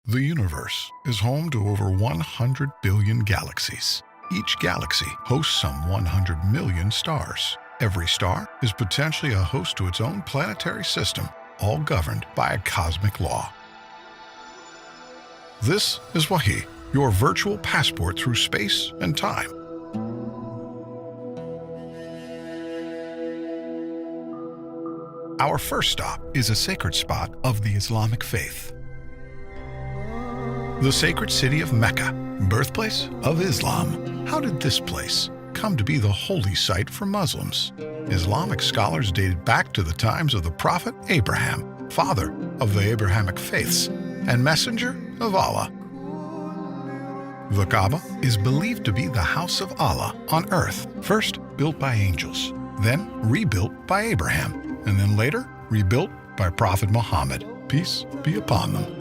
The universe is home to over 100 billion galaxies. Each galaxy hosts some 100 million stars. Every star is potentially a host to its own planetary system, all governed by a cosmic law. This is Wahi, your virtual passport through space and time. Our first stop is a sacred spot of the Islamic faith. The sacred city of Mecca, birthplace of Islam. How did this place come to be the holy site for Muslims? Islamic scholars dated back to the times of the Prophet Abraham, father of the Abrahamic faiths, and messenger of Allah. The Kaaba is believed to be the house of Allah on earth, first built by angels, then rebuilt by Abraham, and then later rebuilt by Prophet Muhammad, peace be upon them.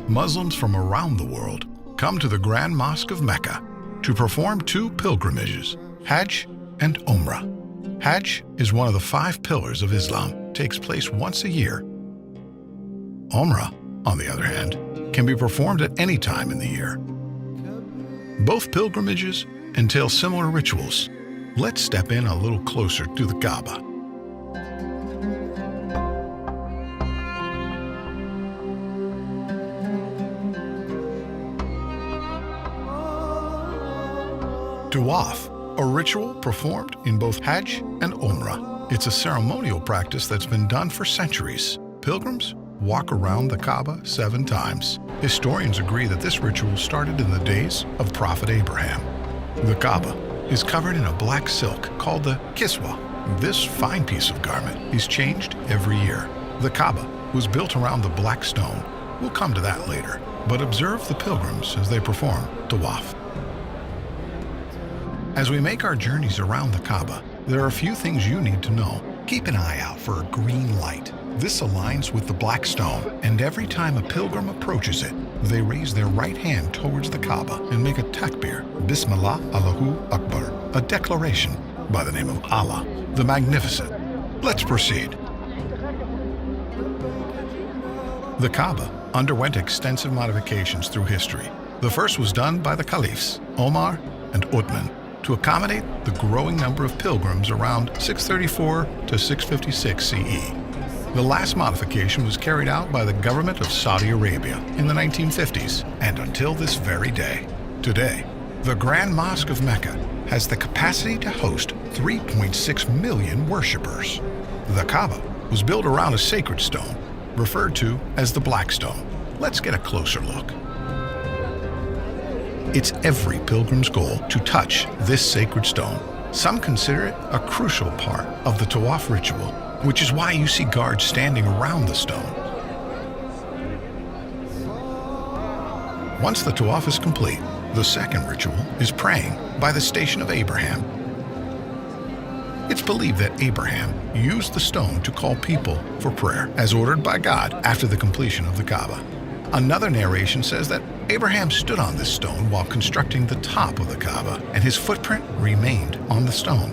Muslims from around the world come to the Grand Mosque of Mecca to perform two pilgrimages, Hajj and Umrah. Hajj is one of the 5 pillars of Islam, takes place once a year. Umrah, on the other hand, can be performed at any time in the year. Both pilgrimages entail similar rituals. Let's step in a little closer to the Kaaba. Tawaf, a ritual performed in both Hajj and Umrah. It's a ceremonial practice that's been done for centuries. Pilgrims walk around the Kaaba 7 times. Historians agree that this ritual started in the days of Prophet Abraham. The Kaaba is covered in a black silk called the kiswa. This fine piece of garment is changed every year. The Kaaba was built around the black stone. We'll come to that later, but observe the pilgrims as they perform Tawaf. As we make our journeys around the Kaaba, there are a few things you need to know. Keep an eye out for a green light. This aligns with the black stone, and every time a pilgrim approaches it, they raise their right hand towards the Kaaba and make a takbir, Bismillah Allahu Akbar, a declaration by the name of Allah, the Magnificent. Let's proceed. The Kaaba underwent extensive modifications through history. The first was done by the caliphs, Omar and Uthman, to accommodate the growing number of pilgrims around 634 to 656 CE. The last modification was carried out by the government of Saudi Arabia in the 1950s and until this very day. Today, the Grand Mosque of Mecca has the capacity to host 3.6 million worshippers. The Kaaba was built around a sacred stone, referred to as the Black Stone. Let's get a closer look. It's every pilgrim's goal to touch this sacred stone. Some consider it a crucial part of the Tawaf ritual, which is why you see guards standing around the stone. Once the Tawaf is complete, the second ritual is praying by the Station of Abraham. It's believed that Abraham used the stone to call people for prayer, as ordered by God after the completion of the Kaaba. Another narration says that Abraham stood on this stone while constructing the top of the Kaaba, and his footprint remained on the stone.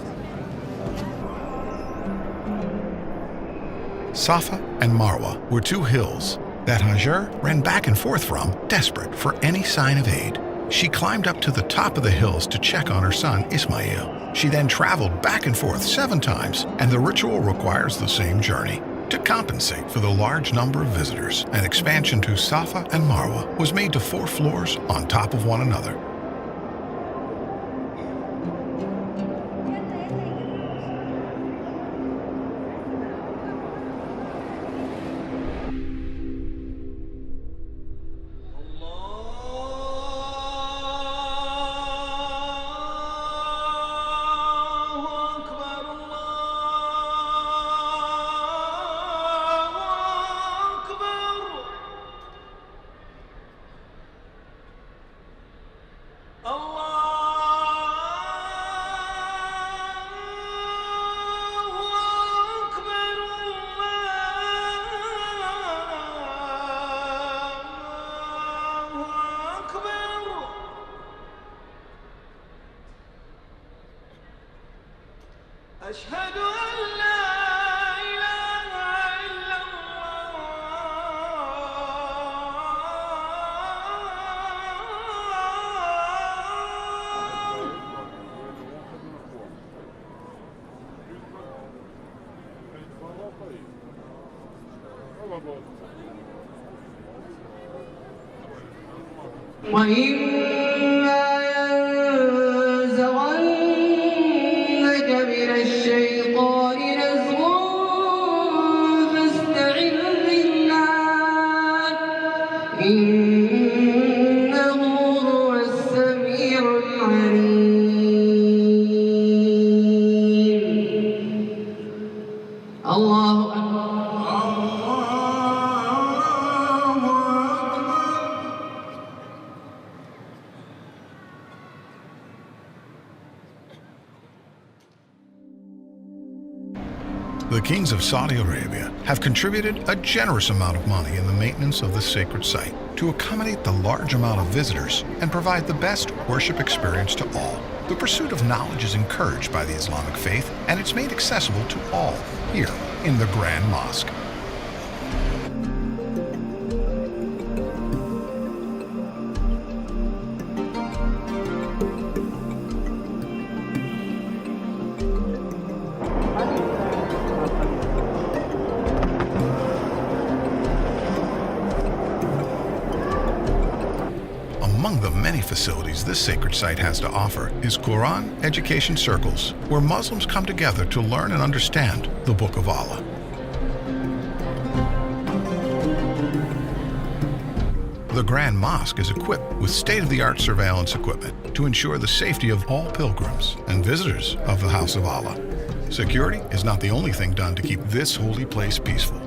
Safa and Marwa were 2 hills that Hajar ran back and forth from, desperate for any sign of aid. She climbed up to the top of the hills to check on her son Ismail. She then traveled back and forth 7 times, and the ritual requires the same journey. To compensate for the large number of visitors, an expansion to Safa and Marwa was made to 4 floors on top of one another. وإما ينزغنك من الشيطان نزغ فاستعذ بالله إنه هو السميع العليم. الله The kings of Saudi Arabia have contributed a generous amount of money in the maintenance of this sacred site to accommodate the large amount of visitors and provide the best worship experience to all. The pursuit of knowledge is encouraged by the Islamic faith, and it's made accessible to all here in the Grand Mosque. Among the many facilities this sacred site has to offer is Quran education circles, where Muslims come together to learn and understand the Book of Allah. The Grand Mosque is equipped with state-of-the-art surveillance equipment to ensure the safety of all pilgrims and visitors of the House of Allah. Security is not the only thing done to keep this holy place peaceful.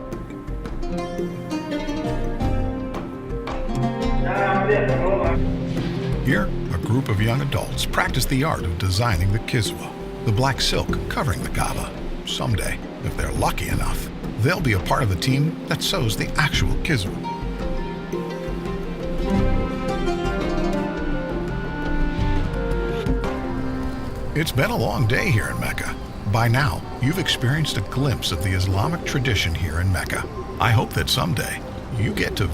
Here, a group of young adults practice the art of designing the kiswa, the black silk covering the Kaaba. Someday, if they're lucky enough, they'll be a part of the team that sews the actual kiswa. It's been a long day here in Mecca. By now, you've experienced a glimpse of the Islamic tradition here in Mecca. I hope that someday you get to visit